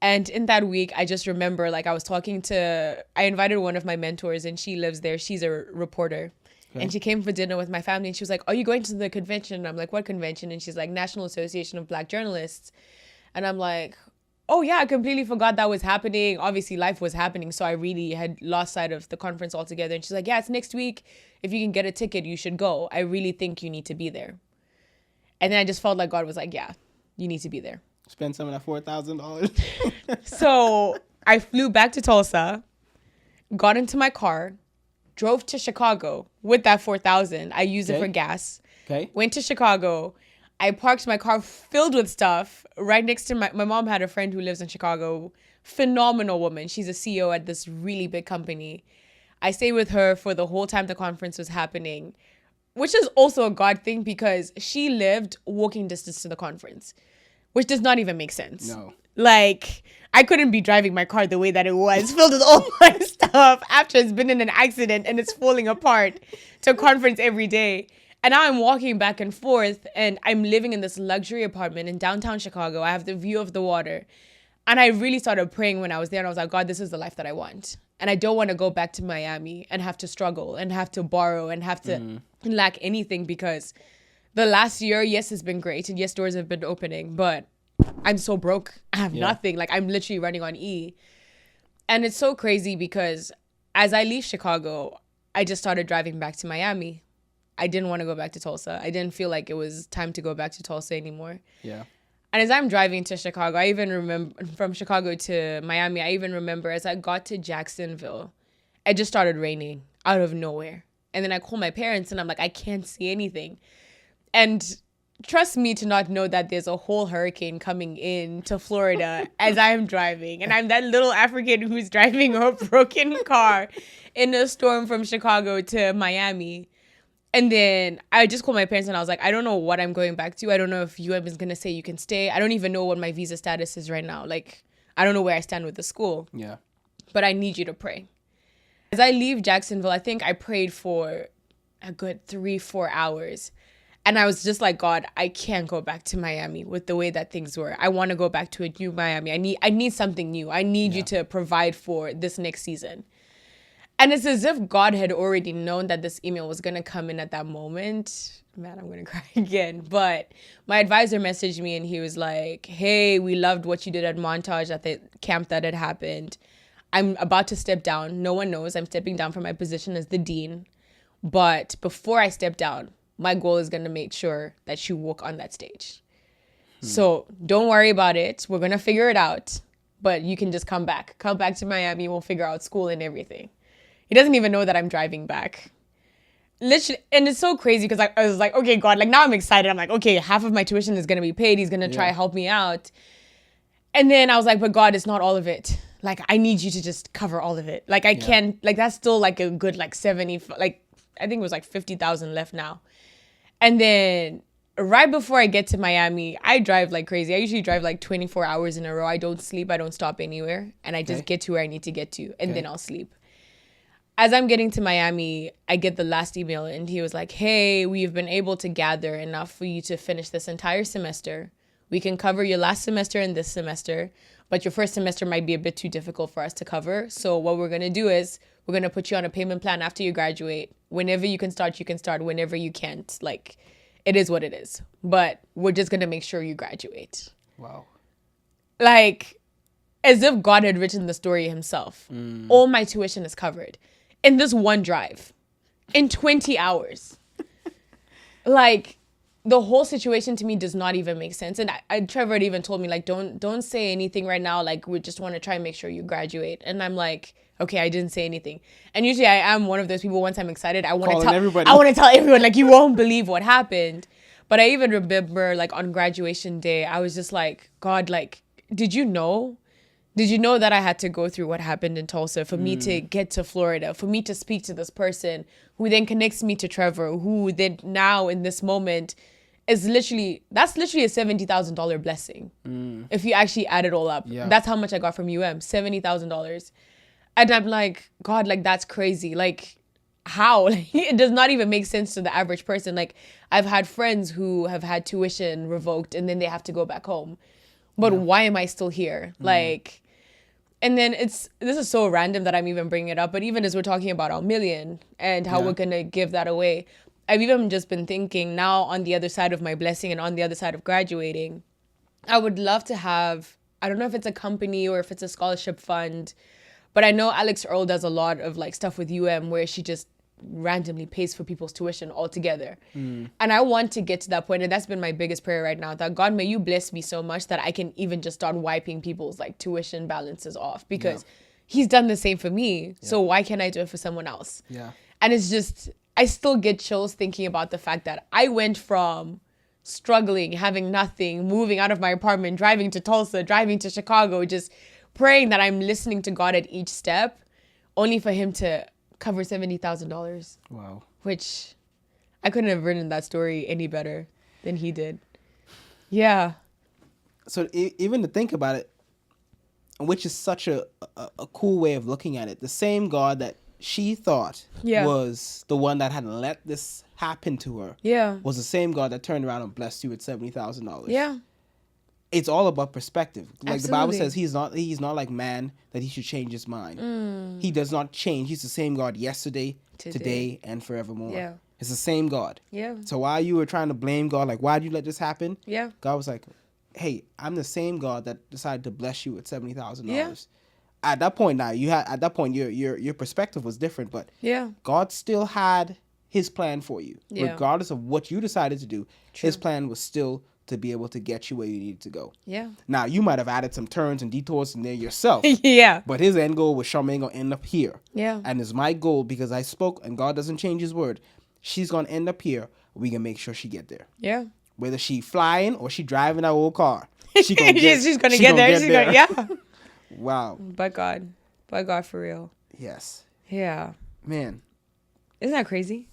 And in that week, I just remember like I invited one of my mentors, and she lives there. She's a reporter. Okay. And she came for dinner with my family, and she was like, "Are you going to the convention?" And I'm like, "What convention?" And she's like, "National Association of Black Journalists." And I'm like, "Oh yeah, I completely forgot that was happening." Obviously life was happening, so I really had lost sight of the conference altogether. And she's like, "Yeah, it's next week. If you can get a ticket, you should go. I really think you need to be there." And then I just felt like God was like, "Yeah, you need to be there." Spend some of that $4,000. So I flew back to Tulsa, got into my car, drove to Chicago with that $4,000. I used it for gas. Okay. Went to Chicago. I parked my car filled with stuff right next to my mom had a friend who lives in Chicago. Phenomenal woman. She's a CEO at this really big company. I stayed with her for the whole time the conference was happening, which is also a God thing because she lived walking distance to the conference, which does not even make sense. No. Like, I couldn't be driving my car the way that it was, filled with all my stuff after it's been in an accident and it's falling apart to a conference every day. And now I'm walking back and forth and I'm living in this luxury apartment in downtown Chicago. I have the view of the water. And I really started praying when I was there and I was like, God, this is the life that I want. And I don't want to go back to Miami and have to struggle and have to borrow and have to lack anything because the last year, yes, it's been great. And yes, doors have been opening, but I'm so broke. I have nothing. Like I'm literally running on E. And it's so crazy because as I leave Chicago, I just started driving back to Miami. I didn't want to go back to Tulsa. I didn't feel like it was time to go back to Tulsa anymore. Yeah. And as I'm driving to Chicago, I even remember from Chicago to Miami, I even remember as I got to Jacksonville, it just started raining out of nowhere. And then I called my parents and I'm like, I can't see anything. And trust me to not know that there's a whole hurricane coming in to Florida as I'm driving. And I'm that little African who's driving a broken car in a storm from Chicago to Miami. And then I just called my parents and I was like, I don't know what I'm going back to. I don't know if UM is going to say you can stay. I don't even know what my visa status is right now. Like, I don't know where I stand with the school. Yeah. But I need you to pray. As I leave Jacksonville, I think I prayed for a good 3-4 hours. And I was just like, God, I can't go back to Miami with the way that things were. I want to go back to a new Miami. I need something new. I need you to provide for this next season. And it's as if God had already known that this email was going to come in at that moment. Man, I'm going to cry again. But my advisor messaged me and he was like, hey, we loved what you did at Montage at the camp that had happened. I'm about to step down. No one knows. I'm stepping down from my position as the dean. But before I step down, my goal is going to make sure that you walk on that stage. So don't worry about it. We're going to figure it out. But you can just come back. Come back to Miami. We'll figure out school and everything. He doesn't even know that I'm driving back. Literally, and it's so crazy because I was like, okay, God, like now I'm excited. I'm like, okay, half of my tuition is going to be paid. He's going to try to help me out. And then I was like, but God, it's not all of it. Like, I need you to just cover all of it. Like, I can't, like, that's still like a good, like 70, like, I think it was like 50,000 left now. And then right before I get to Miami, I drive like crazy. I usually drive like 24 hours in a row. I don't sleep. I don't stop anywhere. And I just get to where I need to get to. And then I'll sleep. As I'm getting to Miami, I get the last email and he was like, hey, we've been able to gather enough for you to finish this entire semester. We can cover your last semester and this semester, but your first semester might be a bit too difficult for us to cover. So what we're going to do is we're going to put you on a payment plan after you graduate. Whenever you can start, you can start. Whenever you can't, like, it is what it is. But we're just going to make sure you graduate. Wow. Like, as if God had written the story himself. All my tuition is covered. In this one drive, in 20 hours. Like, the whole situation to me does not even make sense. And Trevor had even told me, like, don't say anything right now. Like, we just want to try and make sure you graduate. And I'm like, okay, I didn't say anything. And usually I am one of those people, once I'm excited, I want to tell everyone, like, you won't believe what happened. But I even remember, like, on graduation day, I was just like, God, like, did you know? Did you know that I had to go through what happened in Tulsa for me to get to Florida, for me to speak to this person who then connects me to Trevor, who then now in this moment is that's literally a $70,000 blessing. If you actually add it all up. Yeah. That's how much I got from $70,000. And I'm like, God, like, that's crazy. Like, how? Like, it does not even make sense to the average person. Like, I've had friends who have had tuition revoked and then they have to go back home. But why am I still here? Like, and then this is so random that I'm even bringing it up. But even as we're talking about our million and how we're going to give that away, I've even just been thinking now on the other side of my blessing and on the other side of graduating, I would love to have, I don't know if it's a company or if it's a scholarship fund, but I know Alex Earl does a lot of like stuff with where she just randomly pays for people's tuition altogether. And I want to get to that point, and that's been my biggest prayer right now, that God, may you bless me so much that I can even just start wiping people's like tuition balances off, because he's done the same for me. So why can't I do it for someone else? And it's just, I still get chills thinking about the fact that I went from struggling, having nothing, moving out of my apartment, driving to Tulsa, driving to Chicago, just praying that I'm listening to God at each step, only for him to cover $70,000. Wow. Which I couldn't have written that story any better than he did. Yeah. So even to think about it, which is such a cool way of looking at it, the same God that she thought was the one that had let this happen to her was the same God that turned around and blessed you with $70,000. Yeah. It's all about perspective. Like Absolutely. the Bible says, he's not like man that he should change his mind. He does not change. He's the same God yesterday, today, and forevermore. Yeah. It's the same God. Yeah. So while you were trying to blame God, like, why'd you let this happen? Yeah. God was like, hey, I'm the same God that decided to bless you with $70,000. Yeah. At that point now, your perspective was different, but God still had his plan for you. Regardless of what you decided to do, his plan was still to be able to get you where you needed to go. Yeah. Now, you might have added some turns and detours in there yourself. But his end goal was Charmaine going to end up here. Yeah. And it's my goal, because I spoke and God doesn't change his word. She's going to end up here. We can make sure she get there. Yeah. Whether she flying or she driving that old car. She's going to get there. Yeah. Wow. By God for real. Yes. Yeah. Man. Isn't that crazy?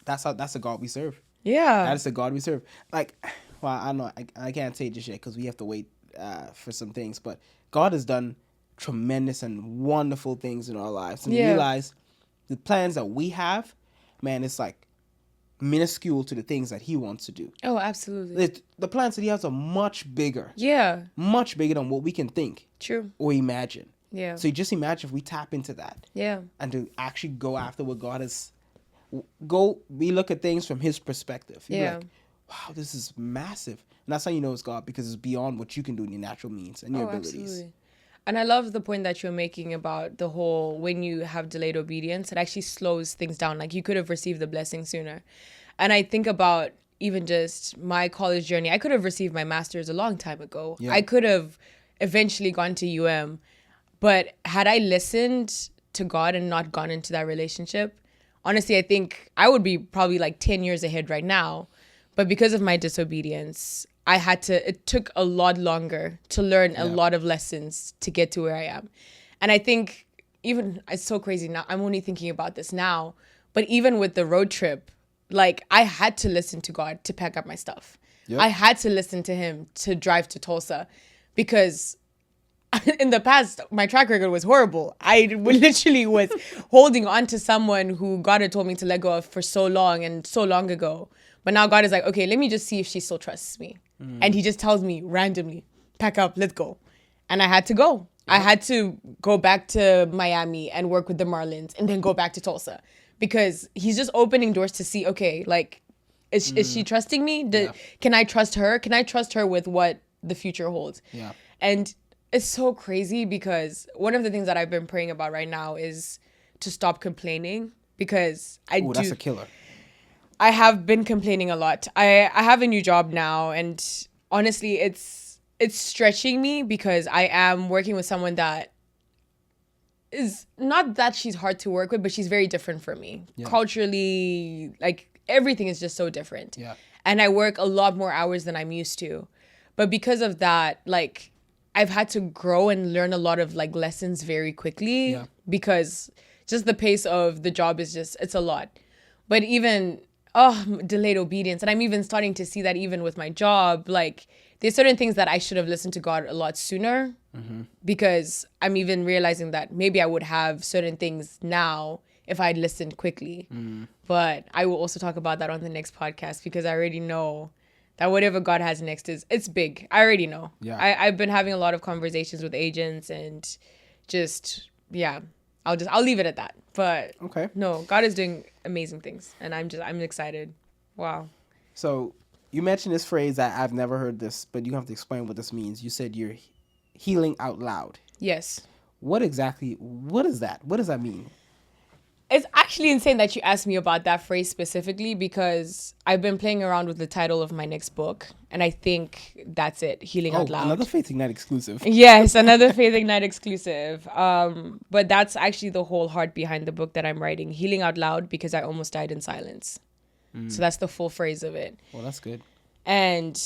That's the God we serve. Yeah. That's the God we serve. Like, well, I know I can't say it just yet because we have to wait for some things. But God has done tremendous and wonderful things in our lives. And you realize the plans that we have, man, it's like minuscule to the things that he wants to do. Oh, absolutely. The plans that he has are much bigger Yeah. much bigger than what we can think True. or imagine. Yeah. So you just imagine if we tap into that. Yeah. And to actually go after what God has. We look at things from his perspective. You're Yeah. like, wow, this is massive. And that's how you know it's God, because it's beyond what you can do in your natural means and your abilities. Absolutely. And I love the point that you're making about the whole, when you have delayed obedience, it actually slows things down. Like, you could have received the blessing sooner. And I think about even just my college journey. I could have received my master's a long time ago. Yeah. I could have eventually gone to UM. But had I listened to God and not gone into that relationship, honestly, I think I would be probably like 10 years ahead right now. But because of my disobedience, it took a lot longer to learn a lot of lessons to get to where I am. And I think it's so crazy now. I'm only thinking about this now. But even with the road trip, like, I had to listen to God to pack up my stuff. Yep. I had to listen to him to drive to Tulsa, because in the past, my track record was horrible. I literally was holding on to someone who God had told me to let go of for so long and so long ago. But now God is like, okay, let me just see if she still trusts me. And he just tells me randomly, pack up, let's go. And I had to go. I had to go back to Miami and work with the Marlins and then go back to Tulsa, because he's just opening doors to see, okay, like, is she trusting me? Can I trust her? Can I trust her with what the future holds? Yeah. And it's so crazy, because one of the things that I've been praying about right now is to stop complaining, because that's a killer. I have been complaining a lot. I have a new job now, and honestly, it's stretching me, because I am working with someone that is not that she's hard to work with, but she's very different from me. Yeah. Culturally, like, everything is just so different. Yeah. And I work a lot more hours than I'm used to. But because of that, like, I've had to grow and learn a lot of, like, lessons very quickly, because just the pace of the job is it's a lot. But even, delayed obedience. And I'm even starting to see that even with my job, like, there's certain things that I should have listened to God a lot sooner, because I'm even realizing that maybe I would have certain things now if I'd listened quickly. But I will also talk about that on the next podcast, because I already know that whatever God has next it's big. I already know. Yeah. I've been having a lot of conversations with agents, and just, I'll leave it at that. But okay. No, God is doing amazing things, and I'm excited. Wow. So you mentioned this phrase that I've never heard this, but you have to explain what this means. You said you're healing out loud. Yes. What is that? What does that mean? It's actually insane that you asked me about that phrase specifically, because I've been playing around with the title of my next book, and I think that's it, Healing Out Loud. Another Faith Ignite exclusive. Yes, another Faith Ignite exclusive. But that's actually the whole heart behind the book that I'm writing, Healing Out Loud, because I almost died in silence. So that's the full phrase of it. Well, that's good. And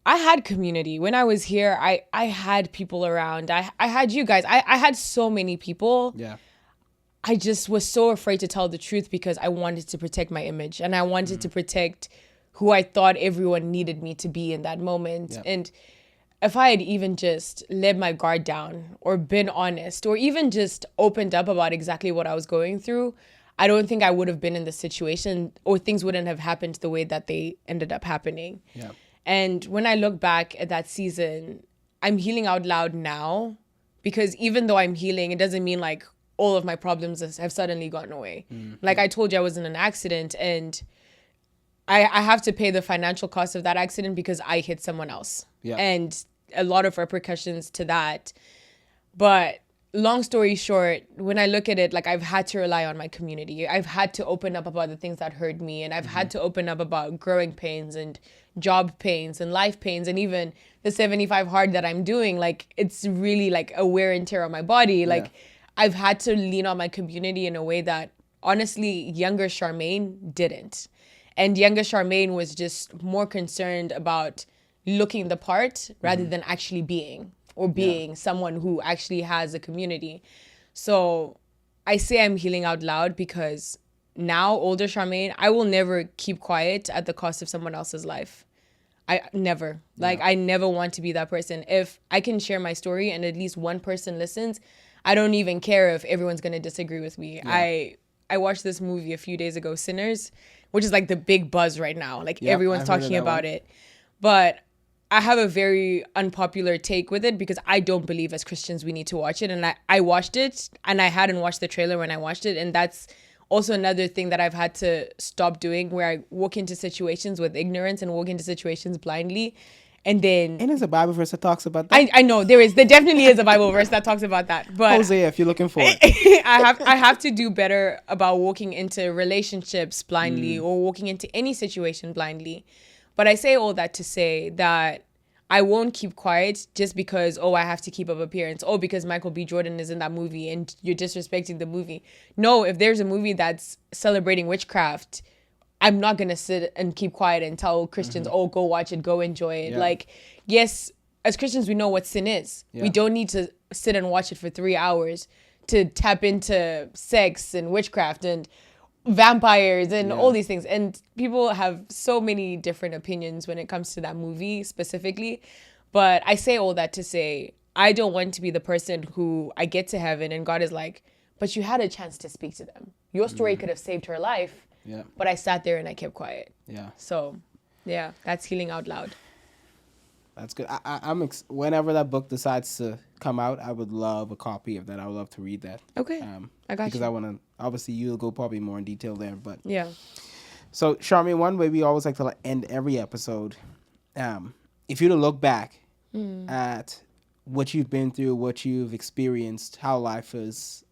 I had community. When I was here, I had people around. I had you guys. I had so many people. Yeah. I just was so afraid to tell the truth, because I wanted to protect my image, and I wanted to protect who I thought everyone needed me to be in that moment. Yeah. And if I had even just let my guard down, or been honest, or even just opened up about exactly what I was going through, I don't think I would have been in this situation, or things wouldn't have happened the way that they ended up happening. Yeah. And when I look back at that season, I'm healing out loud now, because even though I'm healing, it doesn't mean like all of my problems have suddenly gone away. Like I told you, I was in an accident, and I have to pay the financial cost of that accident because I hit someone else. Yeah. And a lot of repercussions to that. But long story short, when I look at it, like, I've had to rely on my community. I've had to open up about the things that hurt me, and I've had to open up about growing pains and job pains and life pains, and even the 75 hard that I'm doing. Like, it's really like a wear and tear on my body. Like, I've had to lean on my community in a way that, honestly, younger Charmaine didn't. And younger Charmaine was just more concerned about looking the part rather than actually being someone who actually has a community. So I say I'm healing out loud because now, older Charmaine, I will never keep quiet at the cost of someone else's life. I never. Like, I never want to be that person. If I can share my story and at least one person listens, I don't even care if everyone's going to disagree with me. I watched this movie a few days ago, Sinners, which is like the big buzz right now. Like Yep, everyone's I've heard of talking that about one. it. But I have a very unpopular take with it because I don't believe as Christians we need to watch it. And I watched it and I hadn't watched the trailer when I watched it. And that's also another thing that I've had to stop doing, where I walk into situations with ignorance and walk into situations blindly. And then And there's a Bible verse that talks about that. I know there definitely is a Bible verse that talks about that. But Hosea, if you're looking for it. I have to do better about walking into relationships blindly or walking into any situation blindly. But I say all that to say that I won't keep quiet just because, I have to keep up appearance. Oh, because Michael B. Jordan is in that movie and you're disrespecting the movie. No, if there's a movie that's celebrating witchcraft, I'm not going to sit and keep quiet and tell Christians, go watch it, go enjoy it. Yeah. Like, yes, as Christians, we know what sin is. Yeah. We don't need to sit and watch it for 3 hours to tap into sex and witchcraft and vampires and all these things. And people have so many different opinions when it comes to that movie specifically. But I say all that to say, I don't want to be the person who I get to heaven and God is like, but you had a chance to speak to them. Your story could have saved her life. Yeah. But I sat there and I kept quiet. Yeah. So, yeah, that's healing out loud. That's good. Whenever that book decides to come out, I would love a copy of that. I would love to read that. Okay. I got because you. I want to, obviously you'll go probably more in detail there, but Yeah. So Charmaine, one way we always like to end every episode, if you were to look back at what you've been through, what you've experienced, how life has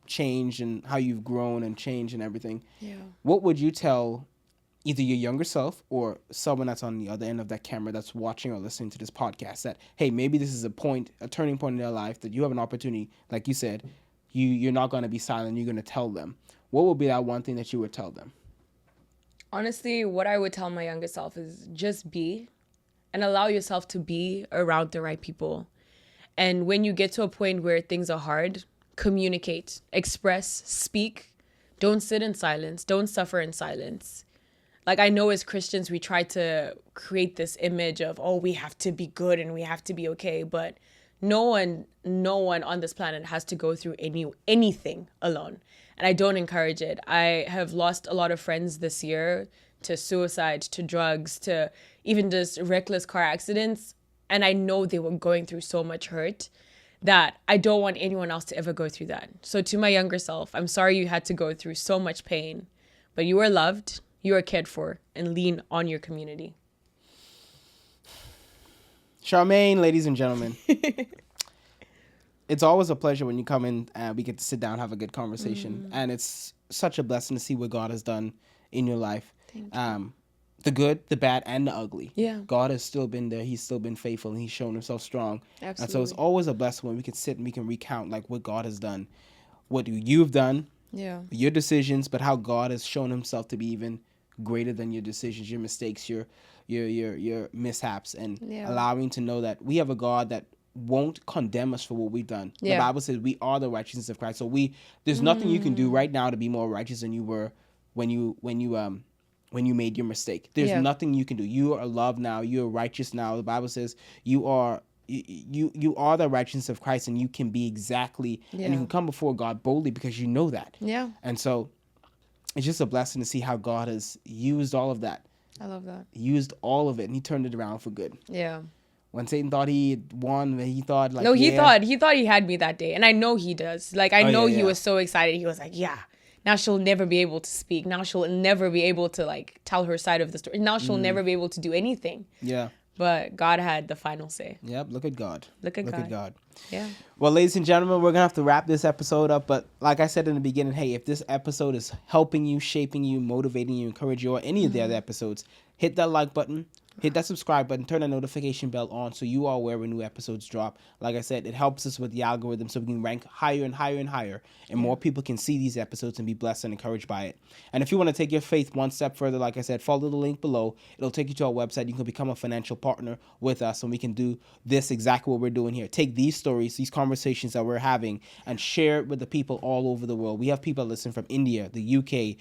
changed and how you've grown and changed and everything, what would you tell either your younger self or someone that's on the other end of that camera that's watching or listening to this podcast that, hey, maybe this is a turning point in their life that you have an opportunity, like you said, you're not going to be silent, you're going to tell them. What would be that one thing that you would tell them? Honestly, what I would tell my younger self is just be and allow yourself to be around the right people. And when you get to a point where things are hard, communicate, express, speak. Don't sit in silence. Don't suffer in silence. Like, I know as Christians, we try to create this image of, we have to be good and we have to be okay. But no one on this planet has to go through anything alone. And I don't encourage it. I have lost a lot of friends this year to suicide, to drugs, to even just reckless car accidents. And I know they were going through so much hurt that I don't want anyone else to ever go through that. So to my younger self, I'm sorry you had to go through so much pain, but you are loved, you are cared for, and lean on your community. Charmaine, ladies and gentlemen, it's always a pleasure when you come in and we get to sit down and have a good conversation. And it's such a blessing to see what God has done in your life. Thank you. The good, the bad, and the ugly. Yeah. God has still been there. He's still been faithful, and he's shown himself strong. Absolutely. And so it's always a blessing when we can sit and we can recount like what God has done, what you've done, your decisions, but how God has shown himself to be even greater than your decisions, your mistakes, your mishaps, and allowing to know that we have a God that won't condemn us for what we've done. The Bible says we are the righteousness of Christ. So there's nothing you can do right now to be more righteous than you were when you made your mistake. There's nothing you can do. You are loved now. You are righteous now. The Bible says you are the righteousness of Christ, and you can be exactly, and you can come before God boldly because you know that. Yeah. And so it's just a blessing to see how God has used all of that. I love that. Used all of it, and he turned it around for good. Yeah. When Satan thought he had won, he thought like, he thought he had me that day, and I know he does. Like, I know he was so excited. He was like, now she'll never be able to speak. Now she'll never be able to like tell her side of the story. Now she'll never be able to do anything. Yeah. But God had the final say. Yep. Look at God. Look at God. Yeah. Well, ladies and gentlemen, we're going to have to wrap this episode up. But like I said in the beginning, hey, if this episode is helping you, shaping you, motivating you, encouraging you, or any of the other episodes, hit that like button. Hit that subscribe button, turn the notification bell on so you are aware when new episodes drop. Like I said, it helps us with the algorithm so we can rank higher and higher and higher, and more people can see these episodes and be blessed and encouraged by it. And if you want to take your faith one step further, like I said, follow the link below. It'll take you to our website. You can become a financial partner with us, and we can do this exactly what we're doing here. Take these stories, these conversations that we're having, and share it with the people all over the world. We have people that listen from India, the UK,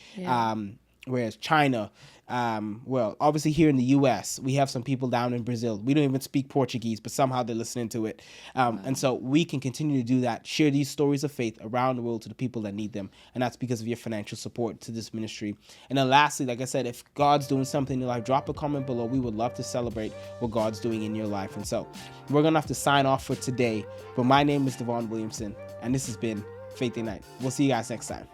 whereas China, well, obviously here in the U.S., we have some people down in Brazil. We don't even speak Portuguese, but somehow they're listening to it. And so we can continue to do that, share these stories of faith around the world to the people that need them. And that's because of your financial support to this ministry. And then lastly, like I said, if God's doing something in your life, drop a comment below. We would love to celebrate what God's doing in your life. And so we're going to have to sign off for today. But my name is Devon Williamson, and this has been Faith Ignite. We'll see you guys next time.